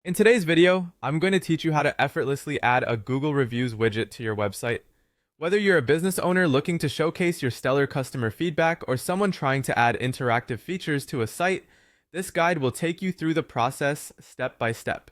In today's video, I'm going to teach you how to effortlessly add a Google Reviews widget to your website. Whether you're a business owner looking to showcase your stellar customer feedback or someone trying to add interactive features to a site, this guide will take you through the process step by step.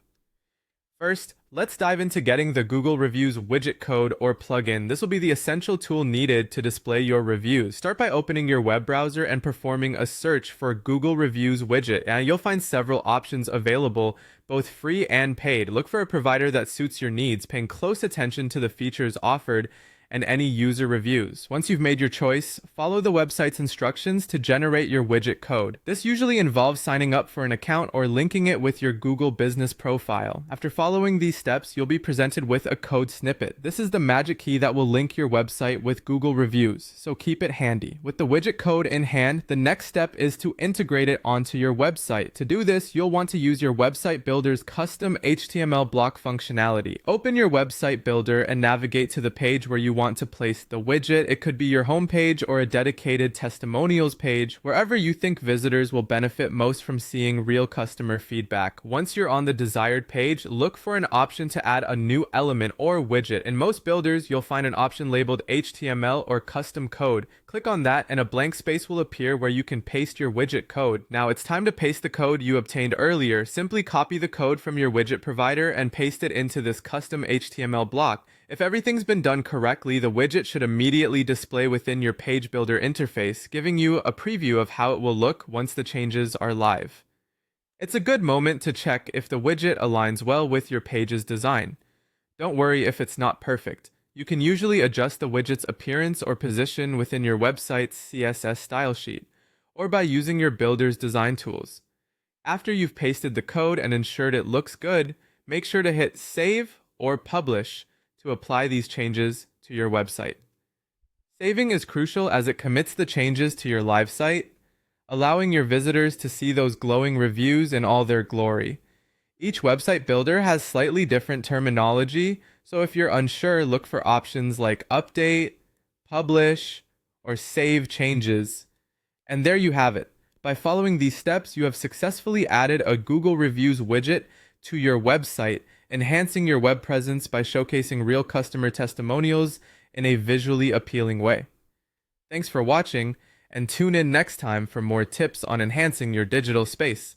First, let's dive into getting the Google Reviews widget code or plugin. This will be the essential tool needed to display your reviews. Start by opening your web browser and performing a search for Google Reviews widget, and you'll find several options available, both free and paid. Look for a provider that suits your needs, paying close attention to the features offered and any user reviews. Once you've made your choice, follow the website's instructions to generate your widget code. This usually involves signing up for an account or linking it with your Google business profile. After following these steps, you'll be presented with a code snippet. This is the magic key that will link your website with Google reviews, so keep it handy. With the widget code in hand, the next step is to integrate it onto your website. To do this, you'll want to use your website builder's custom HTML block functionality. Open your website builder and navigate to the page where you want to place the widget. It could be your homepage or a dedicated testimonials page, wherever you think visitors will benefit most from seeing real customer feedback. Once you're on the desired page, look for an option to add a new element or widget. In most builders, you'll find an option labeled HTML or custom code. Click on that and a blank space will appear where you can paste your widget code. Now it's time to paste the code you obtained earlier. Simply copy the code from your widget provider and paste it into this custom HTML block. If everything's been done correctly, the widget should immediately display within your page builder interface, giving you a preview of how it will look once the changes are live. It's a good moment to check if the widget aligns well with your page's design. Don't worry if it's not perfect. You can usually adjust the widget's appearance or position within your website's CSS style sheet, or by using your builder's design tools. After you've pasted the code and ensured it looks good, make sure to hit Save or Publish to apply these changes to your website. Saving is crucial as it commits the changes to your live site, allowing your visitors to see those glowing reviews in all their glory. Each website builder has slightly different terminology, so if you're unsure, look for options like Update, Publish, or Save Changes. And there you have it. By following these steps, you have successfully added a Google Reviews widget to your website, enhancing your web presence by showcasing real customer testimonials in a visually appealing way. Thanks for watching, and tune in next time for more tips on enhancing your digital space.